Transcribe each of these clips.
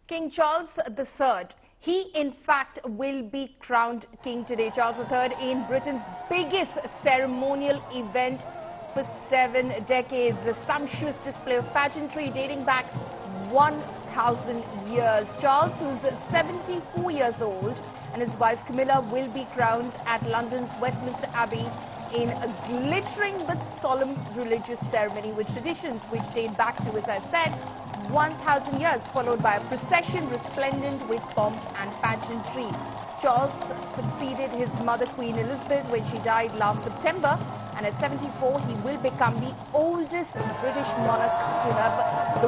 King Charles III. He, in fact, will be crowned king today. Charles III in Britain's biggest ceremonial event for 7 decades. A sumptuous display of pageantry dating back 1,000 years. Charles, who's 74 years old, and his wife Camilla will be crowned at London's Westminster Abbey in a glittering but solemn religious ceremony with traditions which date back to, as I said, 1,000 years, followed by a procession resplendent with pomp and pageantry. Charles succeeded his mother, Queen Elizabeth, when she died last September, and at 74 he will become the oldest British monarch to have the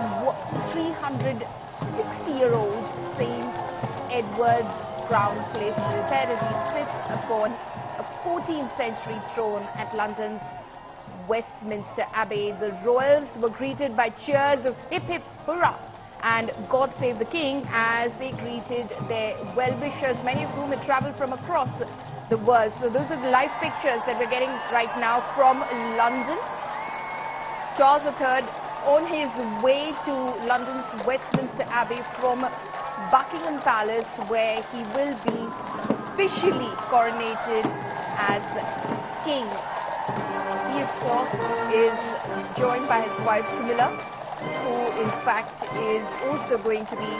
360-year-old St. Edward's crown placed on his head as he sits upon a 14th century throne at London's Westminster Abbey. The royals were greeted by cheers of hip hip hurrah and God save the king as they greeted their well-wishers, many of whom had travelled from across the world. So those are the live pictures that we're getting right now from London. Charles III on his way to London's Westminster Abbey from Buckingham Palace, where he will be officially coronated as king. He, of course, is joined by his wife Camilla, who in fact is also going to be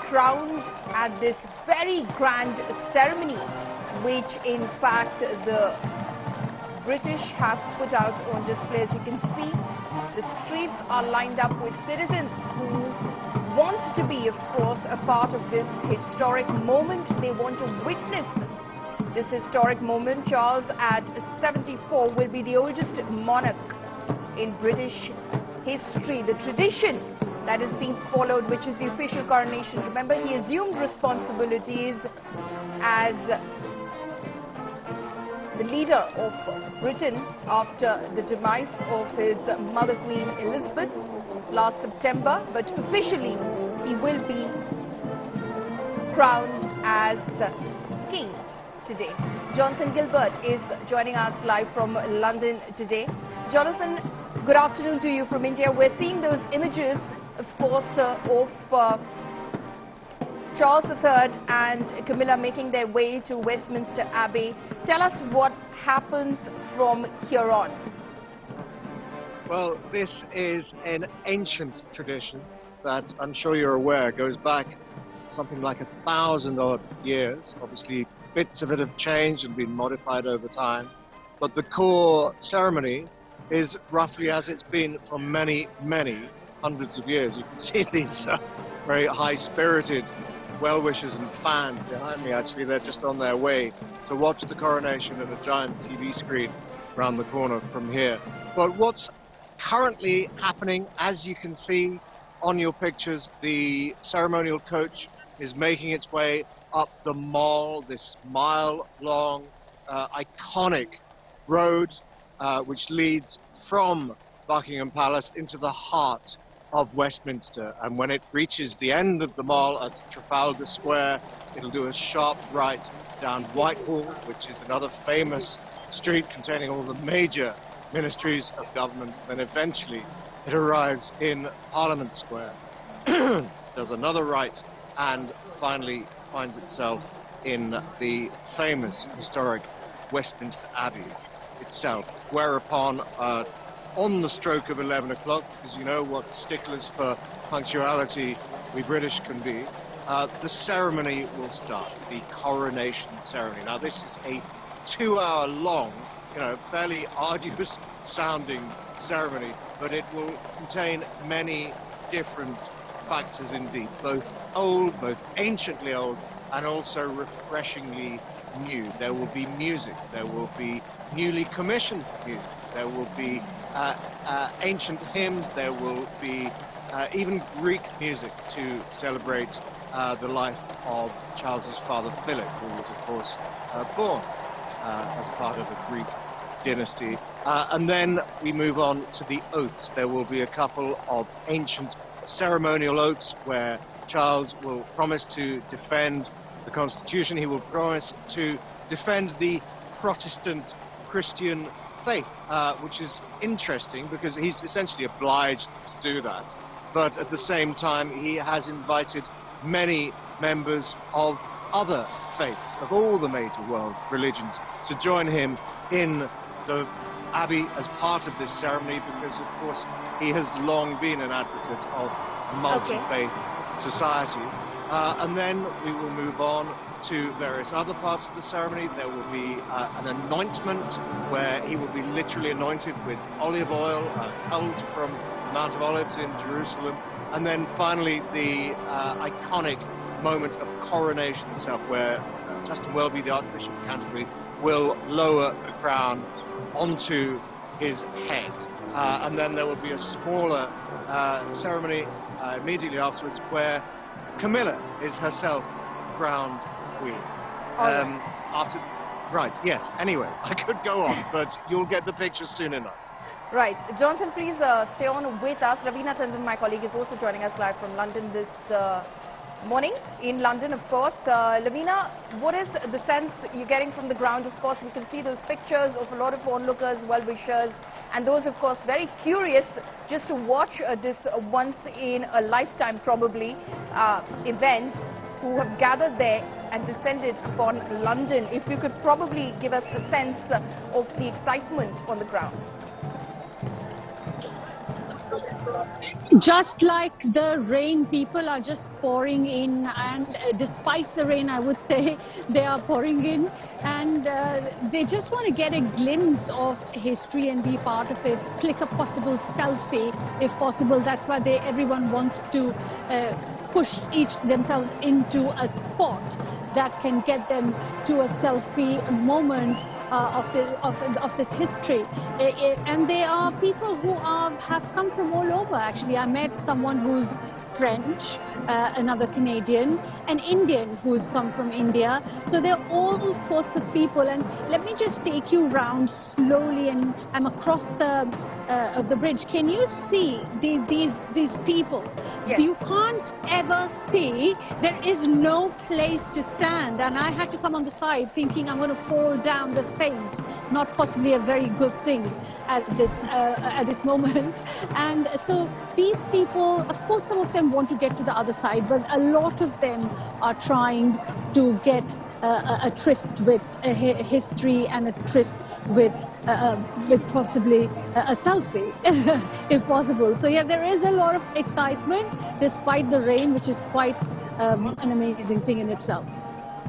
crowned at this very grand ceremony, which in fact the British have put out on display. As you can see, the streets are lined up with citizens who want to be, of course, a part of this historic moment. They want to witness this historic moment. Charles, at 74, will be the oldest monarch in British history. The tradition that is being followed, which is the official coronation. Remember, he assumed responsibilities as the leader of Britain after the demise of his mother, Queen Elizabeth, last September, but officially he will be crowned as king today. Jonathan Gilbert is joining us live from London today. Jonathan, good afternoon to you from India. We're seeing those images, of course, of Charles III and Camilla making their way to Westminster Abbey. Tell us what happens from here on. Well, this is an ancient tradition that I'm sure you're aware goes back something like 1,000 odd years. Obviously, bits of it have changed and been modified over time, but the core ceremony is roughly as it's been for many, many hundreds of years. You can see these very high-spirited well-wishers and fans behind me. Actually, they're just on their way to watch the coronation on a giant TV screen around the corner from here. But what's currently happening, as you can see on your pictures, the ceremonial coach is making its way up the Mall, this mile-long, iconic road which leads from Buckingham Palace into the heart of Westminster. And when it reaches the end of the Mall at Trafalgar Square, it'll do a sharp right down Whitehall, which is another famous street containing all the major ministries of government. Then eventually it arrives in Parliament Square, does another right, and finally finds itself in the famous historic Westminster Abbey itself, whereupon on the stroke of 11 o'clock, because you know what sticklers for punctuality we British can be, the ceremony will start, the coronation ceremony. Now this is a 2-hour long, fairly arduous sounding ceremony, but it will contain many different factors indeed, both old, both anciently old, and also refreshingly new. There will be music, there will be newly commissioned music, there will be ancient hymns, there will be even Greek music to celebrate the life of Charles's father Philip, who was of course born as part of a Greek dynasty. And then we move on to the oaths. There will be a couple of ancient ceremonial oaths where Charles will promise to defend the Constitution. He will promise to defend the Protestant Christian faith, which is interesting because he's essentially obliged to do that. But at the same time, he has invited many members of other faiths, of all the major world religions, to join him in the Abbey as part of this ceremony, because of course he has long been an advocate of multi-faith societies. And then we will move on to various other parts of the ceremony. There will be an anointment where he will be literally anointed with olive oil, culled from the Mount of Olives in Jerusalem. And then finally the iconic moment of coronation itself, where Justin Welby, the Archbishop of Canterbury, will lower the crown onto his head. And then there will be a smaller ceremony immediately afterwards where Camilla is herself crowned queen. Right, yes. Anyway, I could go on, but you'll get the picture soon enough. Right. Jonathan, please stay on with us. Ravina Tandon, my colleague, is also joining us live from London this morning. In London, of course. Lavina, what is the sense you're getting from the ground? Of course, we can see those pictures of a lot of onlookers, well-wishers, and those, of course, very curious just to watch this once-in-a-lifetime, probably, event, who have gathered there and descended upon London. If you could probably give us a sense of the excitement on the ground. Just like the rain, people are just pouring in, and despite the rain, I would say, they are pouring in, and they just want to get a glimpse of history and be part of it, click a possible selfie if possible. That's why everyone wants to push themselves into a spot that can get them to a selfie moment of this history. And there are people who have come from all over. Actually, I met someone who's French, another Canadian, an Indian who's come from India. So there are all sorts of people. And let me just take you round slowly, and I'm across the bridge. Can you see these people? Yes. You can't ever see. There is no place to stand, and I had to come on the side thinking I'm going to fall down the Thames. Not possibly a very good thing at this moment. And so these people, of course, some of them want to get to the other side, but a lot of them are trying to get a tryst with history and a tryst with possibly a selfie, if possible. So yeah, there is a lot of excitement despite the rain, which is quite an amazing thing in itself.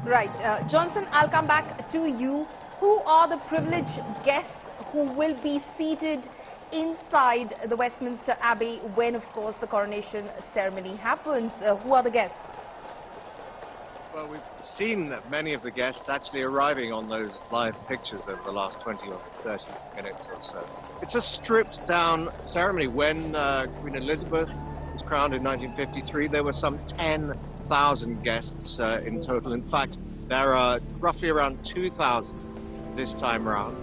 Right. Jonathan, I'll come back to you. Who are the privileged guests who will be seated inside the Westminster Abbey when, of course, the coronation ceremony happens? Who are the guests? Well, we've seen many of the guests actually arriving on those live pictures over the last 20 or 30 minutes or so. It's a stripped-down ceremony. When Queen Elizabeth was crowned in 1953, there were some 10,000 guests in total. In fact, there are roughly around 2,000 this time around.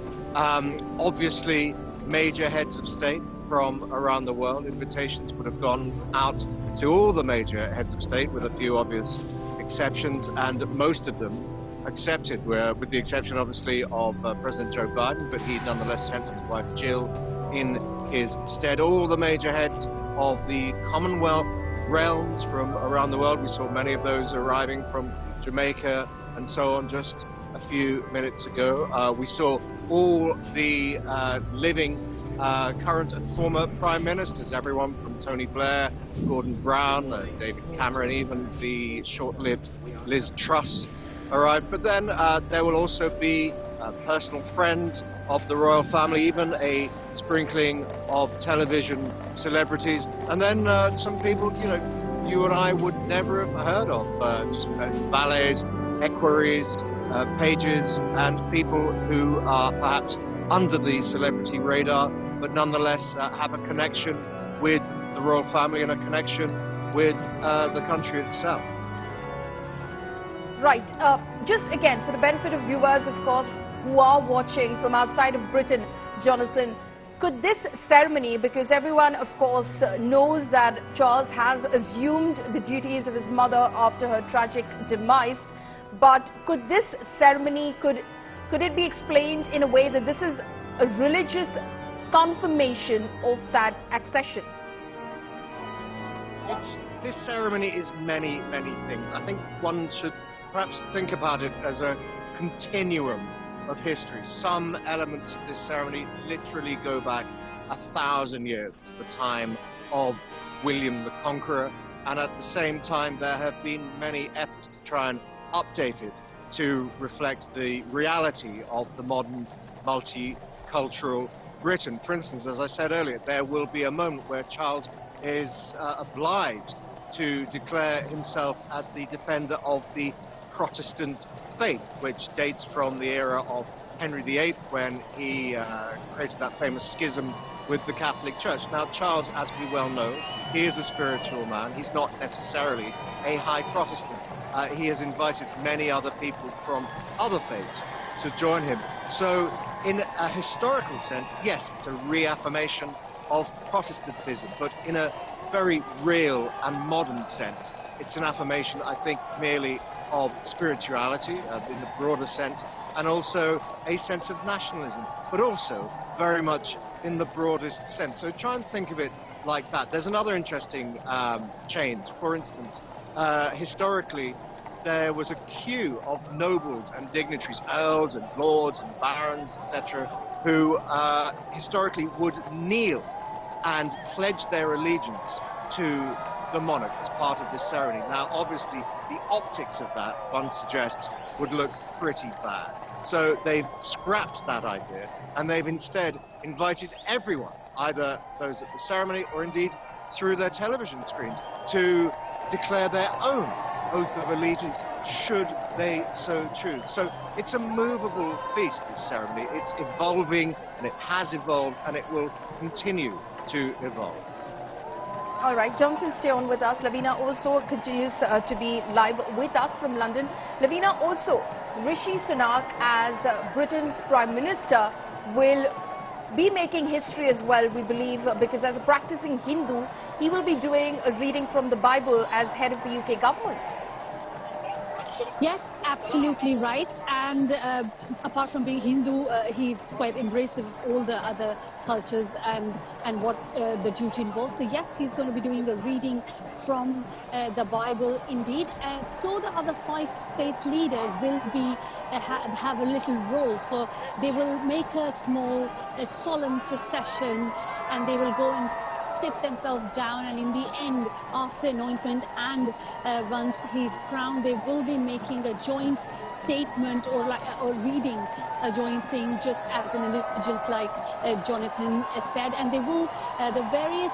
Obviously, major heads of state from around the world. Invitations would have gone out to all the major heads of state, with a few obvious exceptions, and most of them accepted, with the exception obviously of President Joe Biden, but he nonetheless sent his wife Jill in his stead. All the major heads of the Commonwealth realms from around the world. We saw many of those arriving from Jamaica and so on just a few minutes ago. We saw all the living current and former prime ministers, everyone from Tony Blair, Gordon Brown, David Cameron, even the short-lived Liz Truss arrived. But then there will also be personal friends of the royal family, even a sprinkling of television celebrities, and then some people, you and I would never have heard of, valets, equerries, pages, and people who are perhaps under the celebrity radar, but nonetheless have a connection with the royal family and a connection with the country itself. Right. Just again, for the benefit of viewers, of course, who are watching from outside of Britain, Jonathan, could this ceremony, because everyone, of course, knows that Charles has assumed the duties of his mother after her tragic demise, but could this ceremony, could it be explained in a way that this is a religious confirmation of that accession? this ceremony is many, many things. I think one should perhaps think about it as a continuum of history. Some elements of this ceremony literally go back 1,000 years to the time of William the Conqueror, and at the same time there have been many efforts to try and update it to reflect the reality of the modern multicultural Britain. For instance, as I said earlier, there will be a moment where Charles is obliged to declare himself as the defender of the Protestant faith, which dates from the era of Henry VIII, when he created that famous schism with the Catholic Church. Now, Charles, as we well know, he is a spiritual man. He's not necessarily a high Protestant. He has invited many other people from other faiths to join him. So, in a historical sense, yes, it's a reaffirmation of Protestantism, but in a very real and modern sense, it's an affirmation, I think, merely of spirituality in the broader sense, and also a sense of nationalism, but also very much in the broadest sense. So try and think of it like that. There's another interesting change. For instance, historically, there was a queue of nobles and dignitaries, earls and lords and barons, etc., who historically would kneel and pledge their allegiance to the monarch as part of this ceremony. Now, obviously, the optics of that, one suggests, would look pretty bad. So they've scrapped that idea, and they've instead invited everyone, either those at the ceremony or indeed through their television screens, to declare their own oath of allegiance, should they so choose. So it's a movable feast, this ceremony. It's evolving, and it has evolved, and it will continue to evolve. All right, Jonathan, stay on with us. Lavina also continues to be live with us from London. Lavina, also, Rishi Sunak, as Britain's Prime Minister, will be making history as well, we believe, because as a practicing Hindu, he will be doing a reading from the Bible as head of the UK government. Yes, absolutely right. And apart from being Hindu, he's quite embracive of all the other cultures and what the duty involves. So yes, he's going to be doing a reading from the Bible indeed. And so the other 5 faith leaders will be have a little role. So they will make a small solemn procession, and they will go and sit themselves down, and in the end, after anointment and once he's crowned, they will be making a joint statement or reading a joint thing, just as an intelligence, like Jonathan said. And they will, the various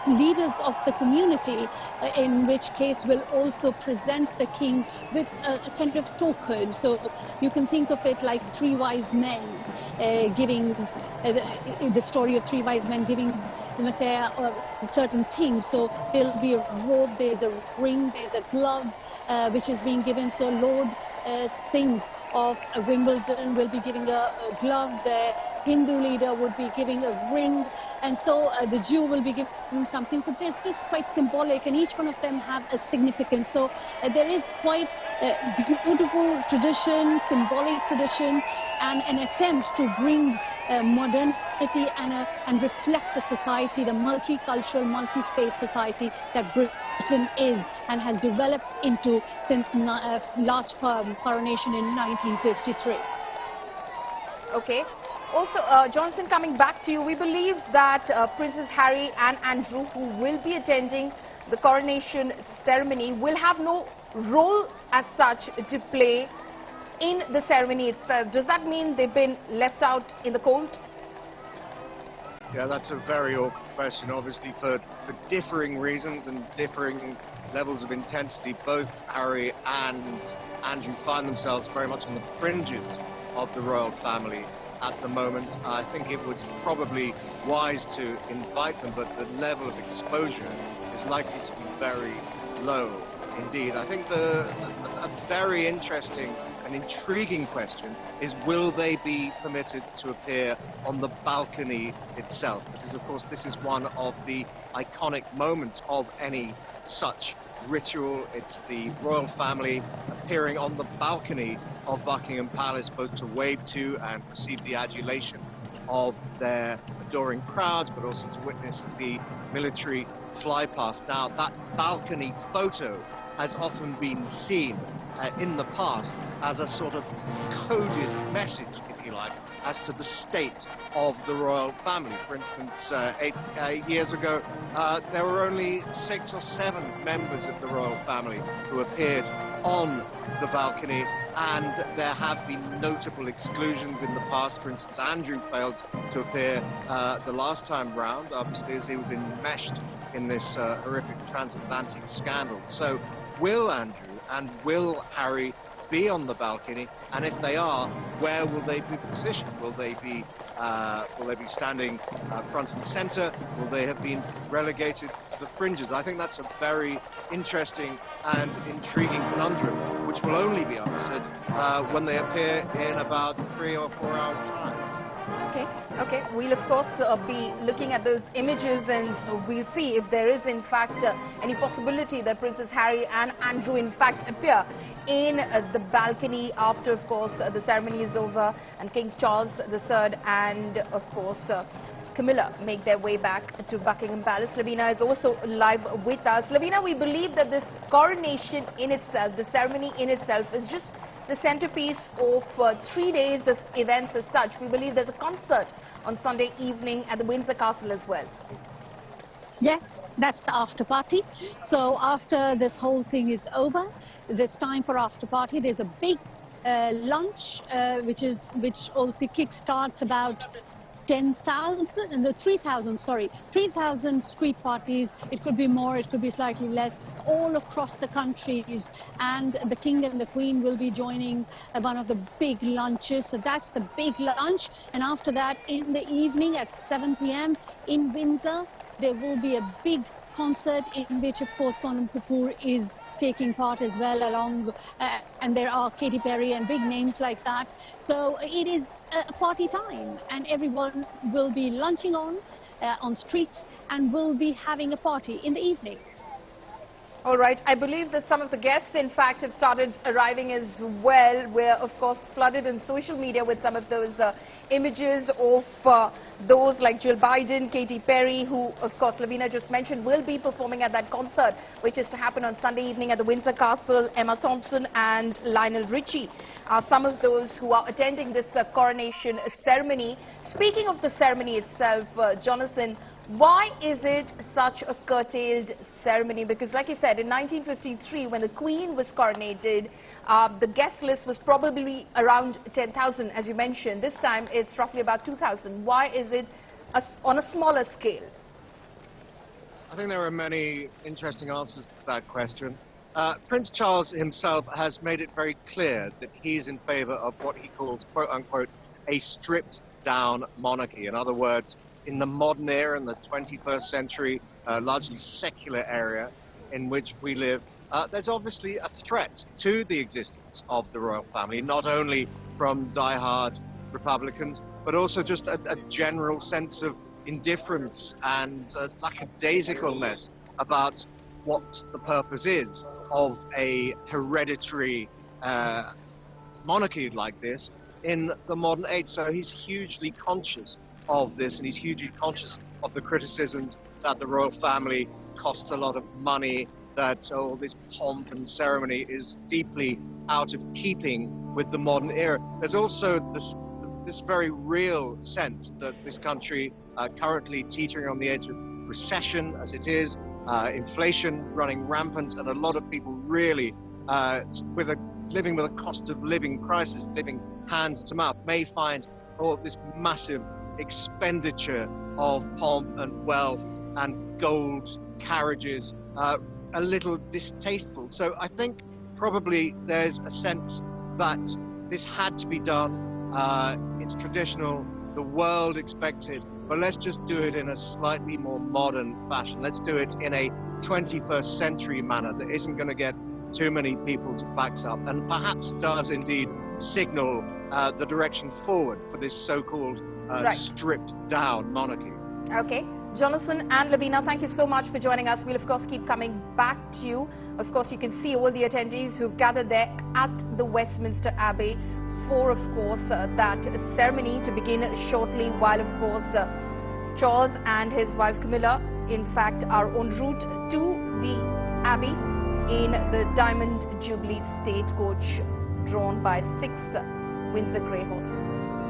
leaders of the community, in which case will also present the king with a kind of token. So you can think of it like 3 wise men giving the story of 3 wise men giving the Messiah certain things. So there'll be a robe, there's a ring, there's a glove which is being given. So Lord Singh of Wimbledon will be giving a glove, the Hindu leader would be giving a ring, and so the Jew will be giving something. So there's just quite symbolic, and each one of them have a significance. So there is quite beautiful tradition, symbolic tradition, and an attempt to bring modernity and reflect the society, the multicultural, multi-faith society that Britain is and has developed into since last coronation in 1953. Okay. Also, Johnson, coming back to you, we believe that Princes Harry and Andrew, who will be attending the coronation ceremony, will have no role as such to play in the ceremony itself. Does that mean they've been left out in the cold? Yeah, that's a very awkward question. Obviously, for differing reasons and differing levels of intensity, both Harry and Andrew find themselves very much on the fringes of the royal family at the moment. I think it was probably wise to invite them, but the level of exposure is likely to be very low indeed. I think a very interesting and intriguing question is, will they be permitted to appear on the balcony itself? Because of course this is one of the iconic moments of any such ritual. It's the royal family appearing on the balcony of Buckingham Palace, both to wave to and receive the adulation of their adoring crowds, but also to witness the military fly past. Now, that balcony photo has often been seen in the past as a sort of coded message, if you like, as to the state of the royal family. For instance, 8 years ago, there were only 6 or 7 members of the royal family who appeared on the balcony, and there have been notable exclusions in the past. For instance, Andrew failed to appear the last time round, obviously, as he was enmeshed in this horrific transatlantic scandal. So will Andrew and will Harry be on the balcony? And if they are, where will they be positioned? Will they be standing front and center? Will they have been relegated to the fringes? I think that's a very interesting and intriguing conundrum, which will only be answered when they appear in about 3 or 4 hours' time. Okay. We'll of course be looking at those images, and we'll see if there is in fact any possibility that Princess Harry and Andrew in fact appear in the balcony after, of course, the ceremony is over and King Charles III and, of course, Camilla make their way back to Buckingham Palace. Lavina is also live with us. Lavina, we believe that this coronation in itself, the ceremony in itself, is just the centerpiece of 3 days of events as such. We believe there's a concert on Sunday evening at the Windsor Castle as well. Yes, that's the after party. So after this whole thing is over, there's time for after party. There's a big lunch, which also kick-starts about 3,000 street parties. It could be more, it could be slightly less, all across the countries, and the King and the Queen will be joining one of the big lunches. So that's the big lunch, and after that, in the evening at 7 p.m. in Windsor, there will be a big concert in which, of course, Sonam Kapoor is taking part as well, along and there are Katy Perry and big names like that. So it is a party time, and everyone will be lunching on streets and will be having a party in the evening. All right. I believe that some of the guests, in fact, have started arriving as well. We're, of course, flooded in social media with some of those images of those like Jill Biden, Katy Perry, who, of course, Lavina just mentioned, will be performing at that concert, which is to happen on Sunday evening at the Windsor Castle. Emma Thompson and Lionel Richie are some of those who are attending this coronation ceremony. Speaking of the ceremony itself, Jonathan, why is it such a curtailed ceremony? Because, like you said, in 1953, when the Queen was coronated, the guest list was probably around 10,000, as you mentioned. This time, it's roughly about 2,000. Why is it on a smaller scale? I think there are many interesting answers to that question. Prince Charles himself has made it very clear that he's in favor of what he calls, quote-unquote, a stripped-down monarchy. In other words, in the modern era, in the 21st century, largely secular area in which we live, there's obviously a threat to the existence of the royal family, not only from die-hard Republicans, but also just a general sense of indifference and lackadaisicalness about what the purpose is of a hereditary monarchy like this in the modern age. So he's hugely conscious of this, and he's hugely conscious of the criticisms that the royal family costs a lot of money, that all this pomp and ceremony is deeply out of keeping with the modern era. There's also this very real sense that this country, currently teetering on the edge of recession as it is, inflation running rampant, and a lot of people really living with a cost of living crisis, living hand to mouth, may find this massive expenditure of pomp and wealth and gold carriages a little distasteful. So I think probably there's a sense that this had to be done. It's traditional, the world expects it, but let's just do it in a slightly more modern fashion. Let's do it in a 21st century manner that isn't going to get too many people to backs up, and perhaps does indeed signal the direction forward for this so-called stripped down monarchy. Okay. Jonathan and Lavina, thank you so much for joining us. We'll, of course, keep coming back to you. Of course, you can see all the attendees who've gathered there at the Westminster Abbey for, of course, that ceremony to begin shortly, while, of course, Charles and his wife Camilla in fact, are en route to the Abbey in the Diamond Jubilee stagecoach drawn by 6 Windsor Grey horses.